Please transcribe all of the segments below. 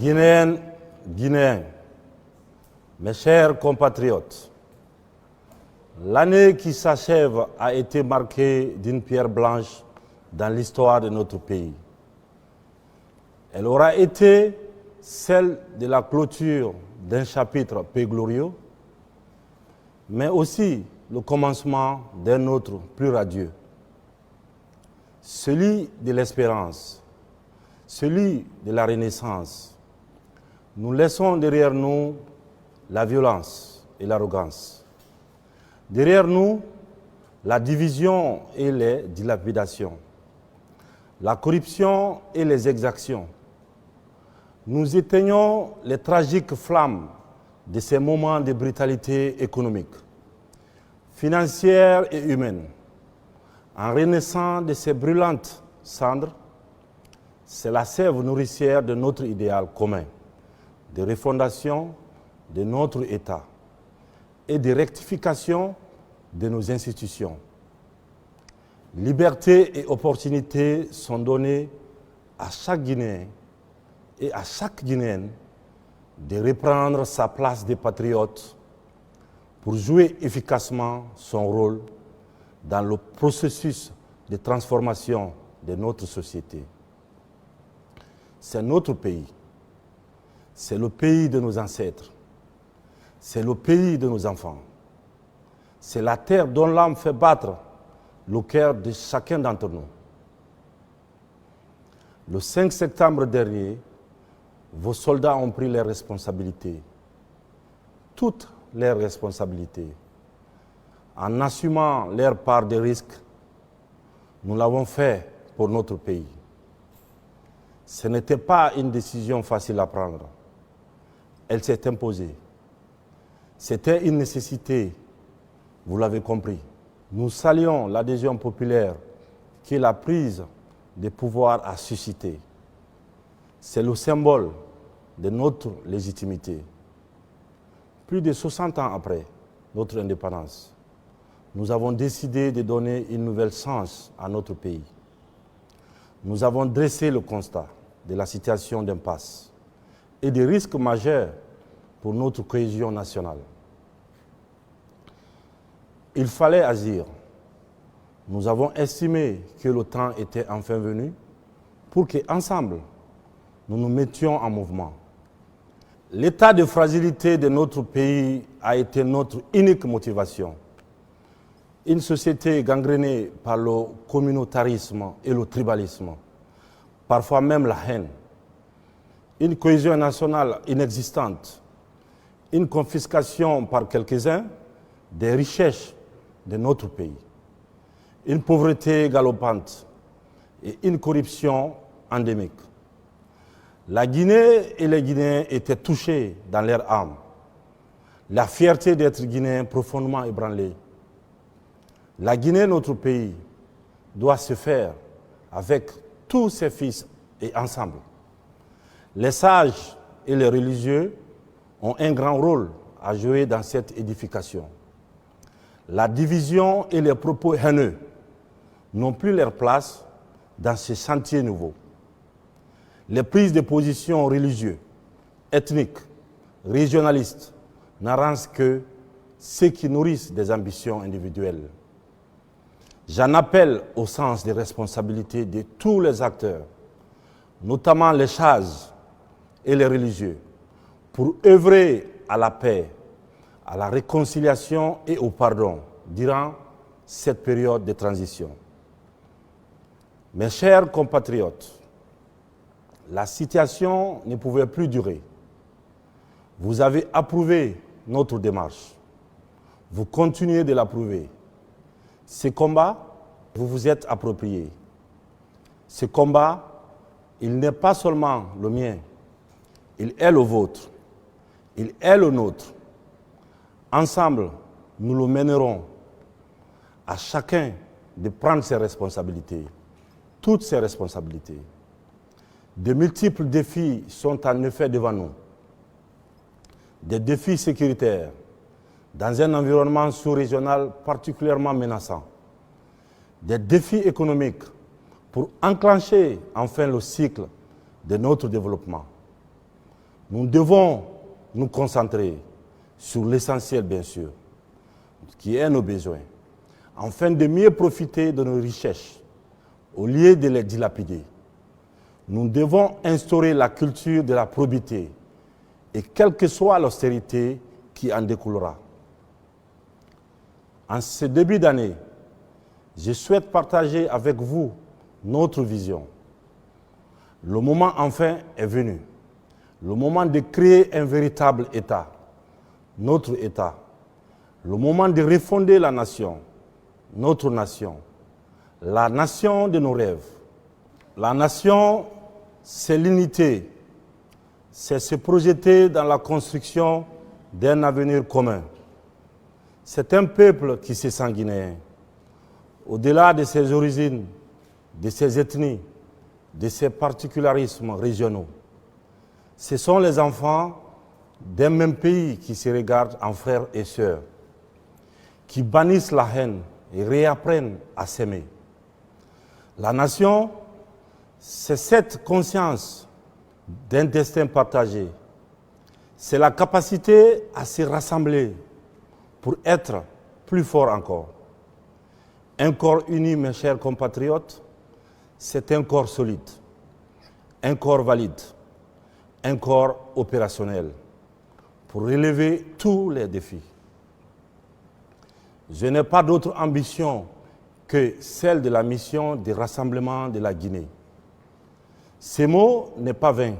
Guinéennes, Guinéens, mes chers compatriotes, l'année qui s'achève a été marquée d'une pierre blanche dans l'histoire de notre pays. Elle aura été celle de la clôture d'un chapitre peu glorieux, mais aussi le commencement d'un autre plus radieux, celui de l'espérance, celui de la renaissance. Nous laissons derrière nous la violence et l'arrogance. Derrière nous, la division et les dilapidations, la corruption et les exactions. Nous éteignons les tragiques flammes de ces moments de brutalité économique, financière et humaine. En renaissant de ces brûlantes cendres, c'est la sève nourricière de notre idéal commun, de refondation de notre État et de rectification de nos institutions. Liberté et opportunités sont données à chaque Guinéen et à chaque Guinéenne de reprendre sa place de patriote pour jouer efficacement son rôle dans le processus de transformation de notre société. C'est notre pays, c'est le pays de nos ancêtres, c'est le pays de nos enfants, c'est la terre dont l'âme fait battre le cœur de chacun d'entre nous. Le 5 septembre dernier, vos soldats ont pris leurs responsabilités, toutes leurs responsabilités. En assumant leur part de risque, nous l'avons fait pour notre pays. Ce n'était pas une décision facile à prendre. Elle s'est imposée. C'était une nécessité, vous l'avez compris. Nous saluons l'adhésion populaire que la prise de pouvoir a suscité. C'est le symbole de notre légitimité. Plus de 60 ans après notre indépendance, nous avons décidé de donner une nouvelle chance à notre pays. Nous avons dressé le constat de la situation d'impasse et des risques majeurs pour notre cohésion nationale. Il fallait agir. Nous avons estimé que le temps était enfin venu pour qu'ensemble, nous nous mettions en mouvement. L'état de fragilité de notre pays a été notre unique motivation. Une société gangrénée par le communautarisme et le tribalisme, parfois même la haine. Une cohésion nationale inexistante, une confiscation par quelques-uns des richesses de notre pays, une pauvreté galopante et une corruption endémique. La Guinée et les Guinéens étaient touchés dans leur âme. La fierté d'être Guinéen profondément ébranlée. La Guinée, notre pays, doit se faire avec tous ses fils et ensemble. Les sages et les religieux ont un grand rôle à jouer dans cette édification. La division et les propos haineux n'ont plus leur place dans ce chantier nouveau. Les prises de position religieuses, ethniques, régionalistes n'arrangent que ceux qui nourrissent des ambitions individuelles. J'en appelle au sens des responsabilités de tous les acteurs, notamment les sages et les religieux, pour œuvrer à la paix, à la réconciliation et au pardon durant cette période de transition. Mes chers compatriotes, la situation ne pouvait plus durer. Vous avez approuvé notre démarche. Vous continuez de l'approuver. Ce combat, vous vous êtes approprié. Ce combat, il n'est pas seulement le mien, il est le vôtre, il est le nôtre. Ensemble, nous le mènerons. À chacun de prendre ses responsabilités, toutes ses responsabilités. De multiples défis sont en effet devant nous. Des défis sécuritaires, dans un environnement sous-régional particulièrement menaçant. Des défis économiques pour enclencher enfin le cycle de notre développement. Nous devons nous concentrer sur l'essentiel, bien sûr, qui est nos besoins, afin de mieux profiter de nos richesses, au lieu de les dilapider. Nous devons instaurer la culture de la probité, et quelle que soit l'austérité qui en découlera. En ce début d'année, je souhaite partager avec vous notre vision. Le moment enfin est venu. Le moment de créer un véritable État, notre État. Le moment de refonder la nation, notre nation. La nation de nos rêves. La nation, c'est l'unité. C'est se projeter dans la construction d'un avenir commun. C'est un peuple qui se sent guinéen. Au-delà de ses origines, de ses ethnies, de ses particularismes régionaux. Ce sont les enfants d'un même pays qui se regardent en frères et sœurs, qui bannissent la haine et réapprennent à s'aimer. La nation, c'est cette conscience d'un destin partagé. C'est la capacité à se rassembler pour être plus fort encore. Un corps uni, mes chers compatriotes, c'est un corps solide, un corps valide, un corps opérationnel pour relever tous les défis. Je n'ai pas d'autre ambition que celle de la mission de rassemblement de la Guinée. Ce mot n'est pas vain.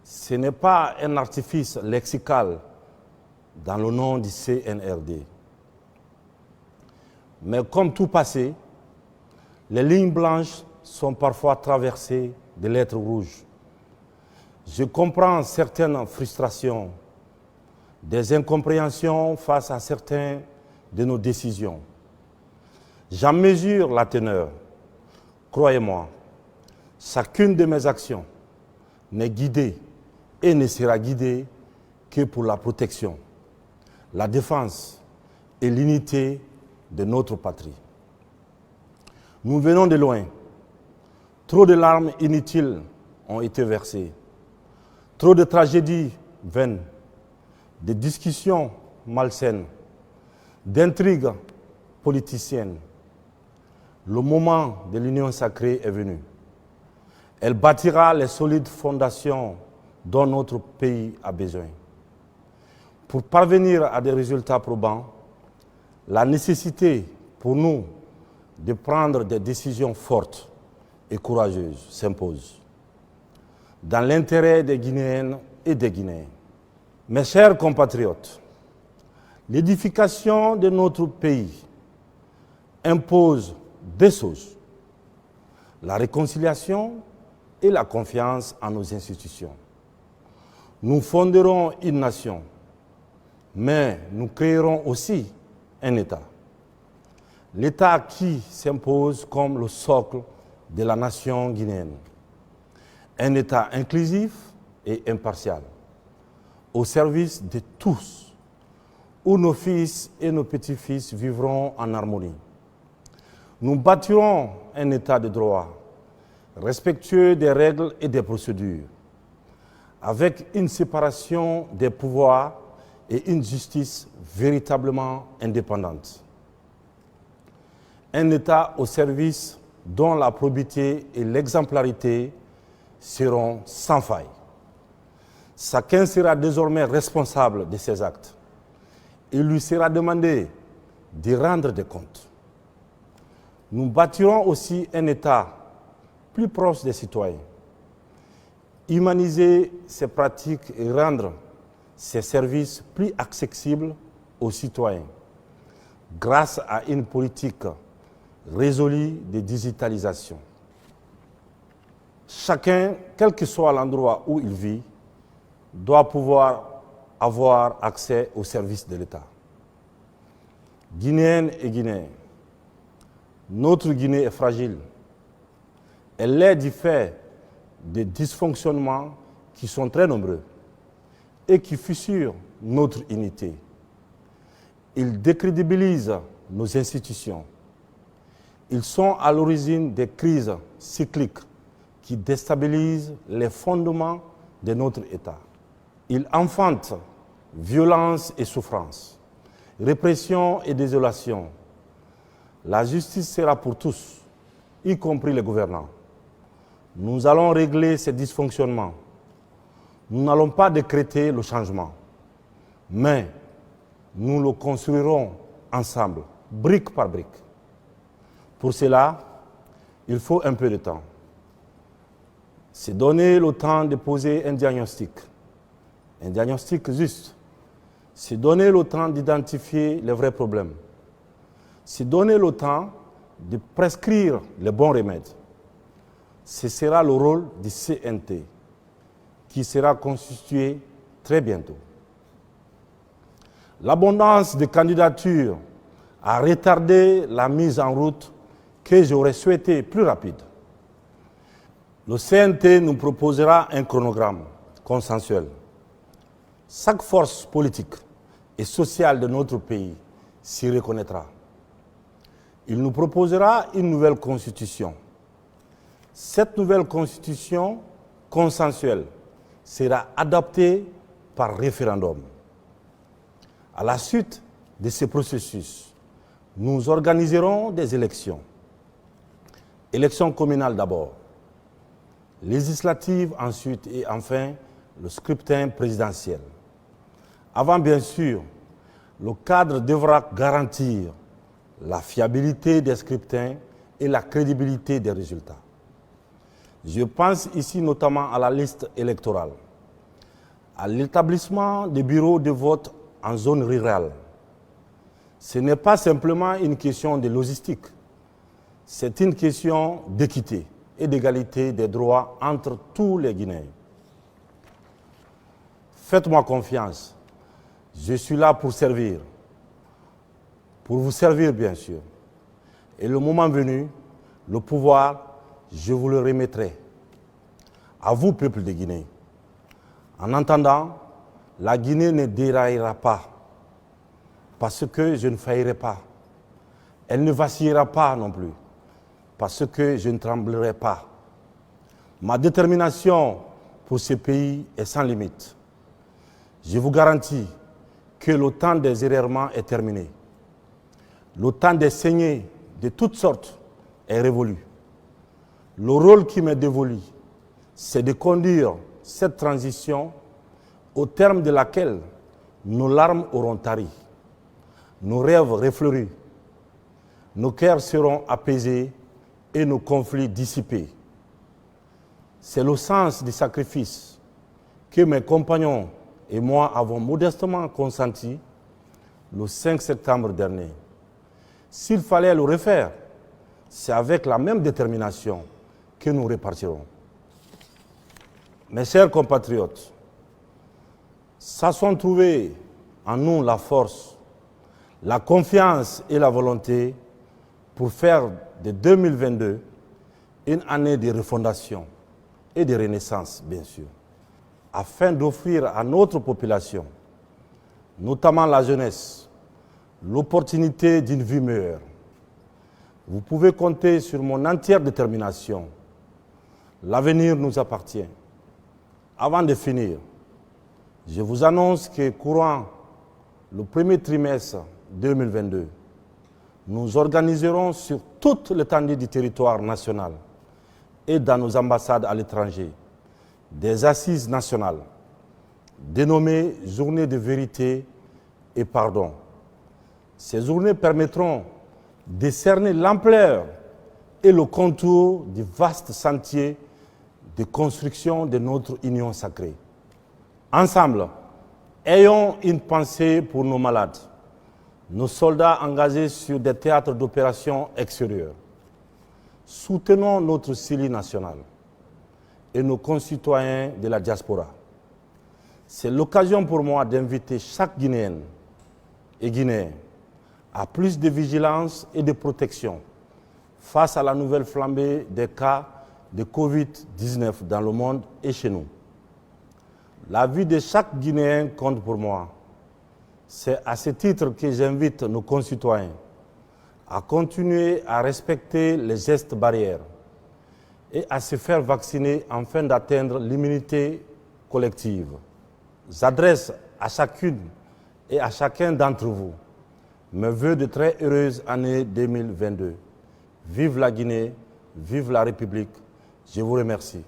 Ce n'est pas un artifice lexical dans le nom du CNRD. Mais comme tout passé, les lignes blanches sont parfois traversées de lettres rouges. Je comprends certaines frustrations, des incompréhensions face à certaines de nos décisions. J'en mesure la teneur. Croyez-moi, chacune de mes actions n'est guidée et ne sera guidée que pour la protection, la défense et l'unité de notre patrie. Nous venons de loin. Trop de larmes inutiles ont été versées. Trop de tragédies vaines, de discussions malsaines, d'intrigues politiciennes. Le moment de l'union sacrée est venu. Elle bâtira les solides fondations dont notre pays a besoin. Pour parvenir à des résultats probants, la nécessité pour nous de prendre des décisions fortes et courageuses s'impose, dans l'intérêt des Guinéennes et des Guinéens. Mes chers compatriotes, l'édification de notre pays impose deux choses, la réconciliation et la confiance en nos institutions. Nous fonderons une nation, mais nous créerons aussi un État. L'État qui s'impose comme le socle de la nation guinéenne. Un État inclusif et impartial, au service de tous, où nos fils et nos petits-fils vivront en harmonie. Nous bâtirons un État de droit, respectueux des règles et des procédures, avec une séparation des pouvoirs et une justice véritablement indépendante. Un État au service dont la probité et l'exemplarité seront sans faille. Chacun sera désormais responsable de ses actes. Il lui sera demandé de rendre des comptes. Nous bâtirons aussi un État plus proche des citoyens, humaniser ses pratiques et rendre ses services plus accessibles aux citoyens grâce à une politique résolue de digitalisation. Chacun, quel que soit l'endroit où il vit, doit pouvoir avoir accès aux services de l'État. Guinéennes et Guinéens, notre Guinée est fragile. Elle est du fait de dysfonctionnements qui sont très nombreux et qui fissurent notre unité. Ils décrédibilisent nos institutions. Ils sont à l'origine des crises cycliques qui déstabilisent les fondements de notre État. Il enfante violence et souffrance, répression et désolation. La justice sera pour tous, y compris les gouvernants. Nous allons régler ces dysfonctionnements. Nous n'allons pas décréter le changement, mais nous le construirons ensemble, brique par brique. Pour cela, il faut un peu de temps. C'est donner le temps de poser un diagnostic juste. C'est donner le temps d'identifier les vrais problèmes. C'est donner le temps de prescrire les bons remèdes. Ce sera le rôle du CNT, qui sera constitué très bientôt. L'abondance de candidatures a retardé la mise en route que j'aurais souhaité plus rapide. Le CNT nous proposera un chronogramme consensuel. Chaque force politique et sociale de notre pays s'y reconnaîtra. Il nous proposera une nouvelle constitution. Cette nouvelle constitution consensuelle sera adoptée par référendum. À la suite de ce processus, nous organiserons des élections. Élections communales d'abord, législatives ensuite et enfin le scrutin présidentiel. Avant, bien sûr, le cadre devra garantir la fiabilité des scrutins et la crédibilité des résultats. Je pense ici notamment à la liste électorale, à l'établissement des bureaux de vote en zone rurale. Ce n'est pas simplement une question de logistique, c'est une question d'équité et d'égalité des droits entre tous les Guinéens. Faites-moi confiance, je suis là pour servir, pour vous servir bien sûr. Et le moment venu, le pouvoir, je vous le remettrai. À vous, peuple de Guinée. En attendant, la Guinée ne déraillera pas, parce que je ne faillirai pas. Elle ne vacillera pas non plus, parce que je ne tremblerai pas. Ma détermination pour ce pays est sans limite. Je vous garantis que le temps des errements est terminé. Le temps des saignées de toutes sortes est révolu. Le rôle qui m'est dévolu, c'est de conduire cette transition au terme de laquelle nos larmes auront tari, nos rêves refleuris, nos cœurs seront apaisés et nos conflits dissipés. C'est le sens du sacrifice que mes compagnons et moi avons modestement consenti le 5 septembre dernier. S'il fallait le refaire, c'est avec la même détermination que nous repartirons. Mes chers compatriotes, sachons trouver en nous la force, la confiance et la volonté pour faire de 2022 une année de refondation et de renaissance, bien sûr, afin d'offrir à notre population, notamment la jeunesse, l'opportunité d'une vie meilleure. Vous pouvez compter sur mon entière détermination. L'avenir nous appartient. Avant de finir, je vous annonce que courant le premier trimestre 2022, nous organiserons sur toute l'étendue du territoire national et dans nos ambassades à l'étranger des assises nationales dénommées Journées de vérité et pardon. Ces journées permettront de cerner l'ampleur et le contour du vaste sentier de construction de notre union sacrée. Ensemble, ayons une pensée pour nos malades, nos soldats engagés sur des théâtres d'opérations extérieurs. Soutenons notre CELI national et nos concitoyens de la diaspora. C'est l'occasion pour moi d'inviter chaque Guinéenne et Guinéen à plus de vigilance et de protection face à la nouvelle flambée des cas de Covid-19 dans le monde et chez nous. La vie de chaque Guinéen compte pour moi. C'est à ce titre que j'invite nos concitoyens à continuer à respecter les gestes barrières et à se faire vacciner afin d'atteindre l'immunité collective. J'adresse à chacune et à chacun d'entre vous mes vœux de très heureuse année 2022. Vive la Guinée, vive la République. Je vous remercie.